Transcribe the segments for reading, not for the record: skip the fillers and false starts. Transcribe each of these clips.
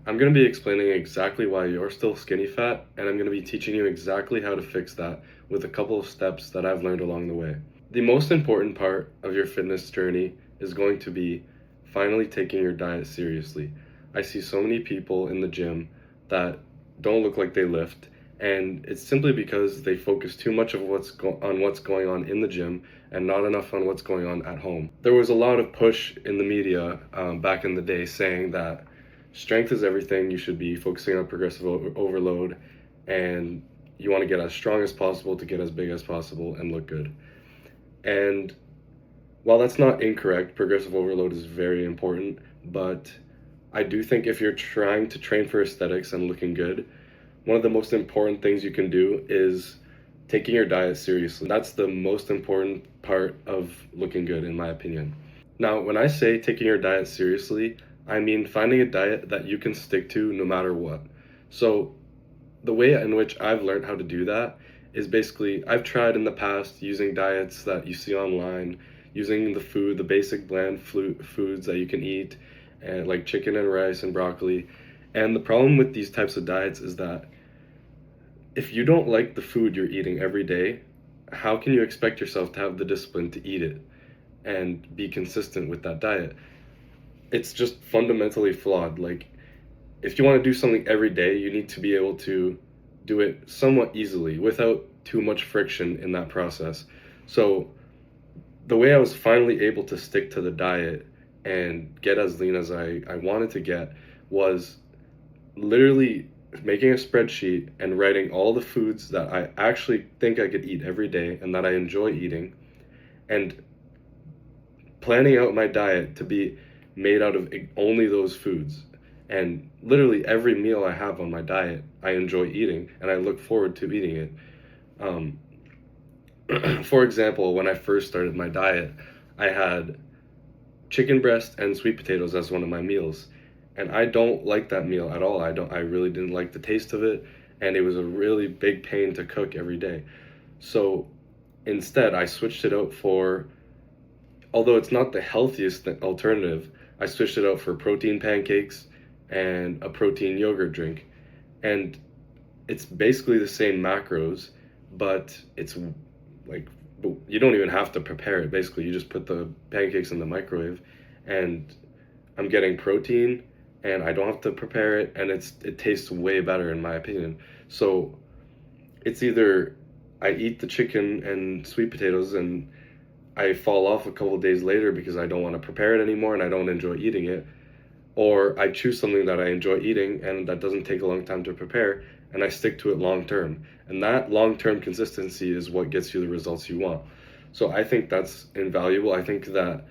I'm going to be explaining exactly why you're still skinny fat, and I'm going to be teaching you exactly how to fix that with a couple of steps that I've learned along the way. The most important part of your fitness journey is going to be finally taking your diet seriously. I see so many people in the gym that don't look like they lift, and it's simply because they focus too much of on what's going on in the gym and not enough on what's going on at home. There was a lot of push in the media back in the day saying that strength is everything. You should be focusing on progressive overload, and you want to get as strong as possible to get as big as possible and look good. And while that's not incorrect, progressive overload is very important, but I do think if you're trying to train for aesthetics and looking good, one of the most important things you can do is taking your diet seriously. That's the most important part of looking good, in my opinion. Now, when I say taking your diet seriously, I mean finding a diet that you can stick to no matter what. So, the way in which I've learned how to do that is basically I've tried in the past using diets that you see online, using the basic bland foods that you can eat, and like chicken and rice and broccoli. And the problem with these types of diets is that if you don't like the food you're eating every day, how can you expect yourself to have the discipline to eat it and be consistent with that diet? It's just fundamentally flawed. Like, if you want to do something every day, you need to be able to do it somewhat easily without too much friction in that process. So, the way I was finally able to stick to the diet and get as lean as I wanted to get was literally making a spreadsheet and writing all the foods that I actually think I could eat every day and that I enjoy eating, and planning out my diet to be made out of only those foods. And literally every meal I have on my diet, I enjoy eating and I look forward to eating it. Um, for example, when I first started my diet, I had chicken breast and sweet potatoes as one of my meals. And I don't like that meal at all. I really didn't like the taste of it, and it was a really big pain to cook every day. So instead, I switched it out for, although it's not the healthiest alternative, I switched it out for protein pancakes and a protein yogurt drink. And it's basically the same macros, but it's like you don't even have to prepare it. Basically, you just put the pancakes in the microwave, and I'm getting protein, and I don't have to prepare it, and it tastes way better in my opinion. So it's either I eat the chicken and sweet potatoes and I fall off a couple of days later because I don't want to prepare it anymore and I don't enjoy eating it, or I choose something that I enjoy eating and that doesn't take a long time to prepare and I stick to it long term. And that long term consistency is what gets you the results you want. So I think that's invaluable. I think that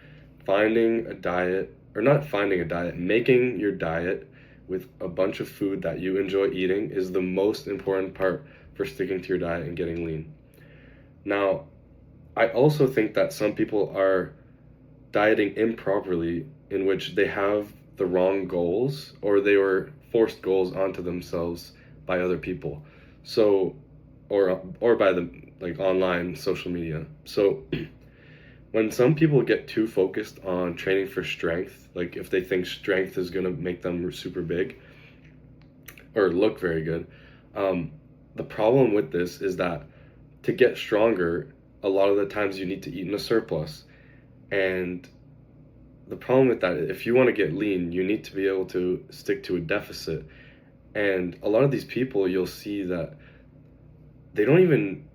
finding a diet, or not finding a diet, making your diet with a bunch of food that you enjoy eating is the most important part for sticking to your diet and getting lean. Now, I also think that some people are dieting improperly, in which they have the wrong goals or they were forced goals onto themselves by other people. So, or by the like online social media. So when some people get too focused on training for strength, like if they think strength is going to make them super big or look very good, the problem with this is that to get stronger, a lot of the times you need to eat in a surplus. And the problem with that, if you want to get lean, you need to be able to stick to a deficit. And a lot of these people, you'll see that they don't even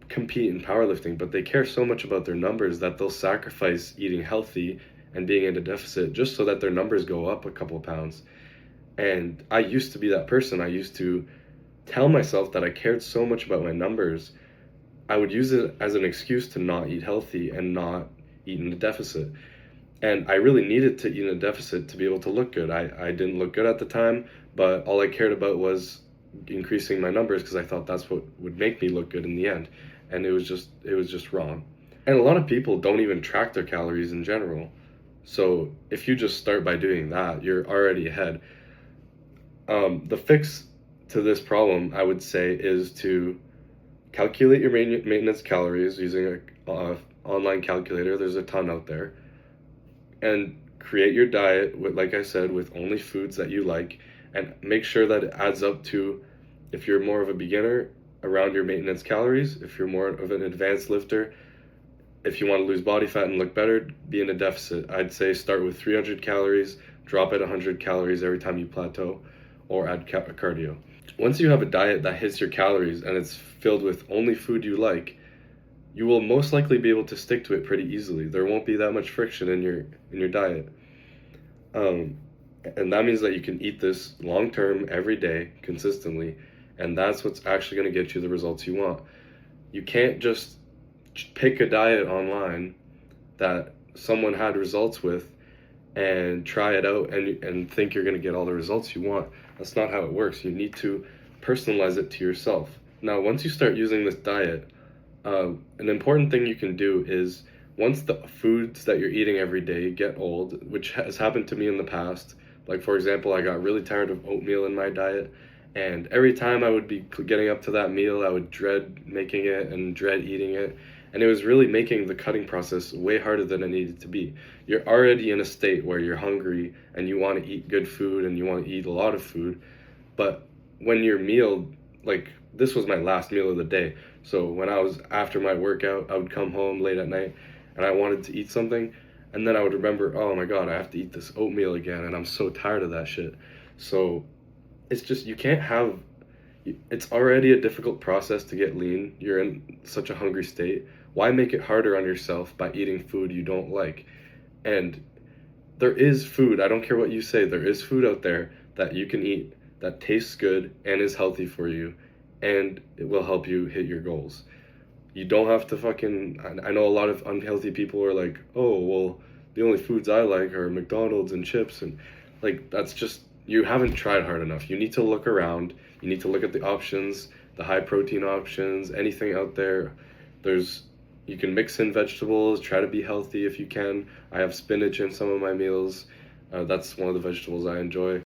compete in powerlifting, but they care so much about their numbers that they'll sacrifice eating healthy and being in a deficit just so that their numbers go up a couple of pounds. And I used to be that person. I used to tell myself that I cared so much about my numbers, I would use it as an excuse to not eat healthy and not eat in a deficit. And I really needed to eat in a deficit to be able to look good. I didn't look good at the time, but all I cared about was increasing my numbers because I thought that's what would make me look good in the end. And it was just wrong. And a lot of people don't even track their calories in general. So if you just start by doing that, you're already ahead. The fix to this problem, I would say, is to calculate your maintenance calories using a online calculator. There's a ton out there, and create your diet with, like I said, with only foods that you like, and make sure that it adds up to, if you're more of a beginner, around your maintenance calories. If you're more of an advanced lifter, if you want to lose body fat and look better, be in a deficit. I'd say start with 300 calories, drop at 100 calories every time you plateau, or add cardio. Once you have a diet that hits your calories and it's filled with only food you like, you will most likely be able to stick to it pretty easily. There won't be that much friction in your diet. And that means that you can eat this long term, every day, consistently, and that's what's actually going to get you the results you want. You can't just pick a diet online that someone had results with and try it out and think you're going to get all the results you want. That's not how it works. You need to personalize it to yourself. Now, once you start using this diet, an important thing you can do is, once the foods that you're eating every day get old, which has happened to me in the past, like for example, I got really tired of oatmeal in my diet, and every time I would be getting up to that meal, I would dread making it and dread eating it, and it was really making the cutting process way harder than it needed to be. You're already in a state where you're hungry and you want to eat good food and you want to eat a lot of food, but when your meal, like this was my last meal of the day, so when I was after my workout, I would come home late at night and I wanted to eat something, and then I would remember, oh my god, I have to eat this oatmeal again, and I'm so tired of that shit. So it's just, you can't have, it's already a difficult process to get lean. You're in such a hungry state. Why make it harder on yourself by eating food you don't like? And there is food, I don't care what you say, there is food out there that you can eat that tastes good and is healthy for you, and it will help you hit your goals. You don't have to fucking, I know a lot of unhealthy people are like, oh, well, the only foods I like are McDonald's and chips, and like, that's just, you haven't tried hard enough. You need to look around, you need to look at the options, the high protein options, anything out there. There's, you can mix in vegetables, try to be healthy if you can. I have spinach in some of my meals. That's one of the vegetables I enjoy.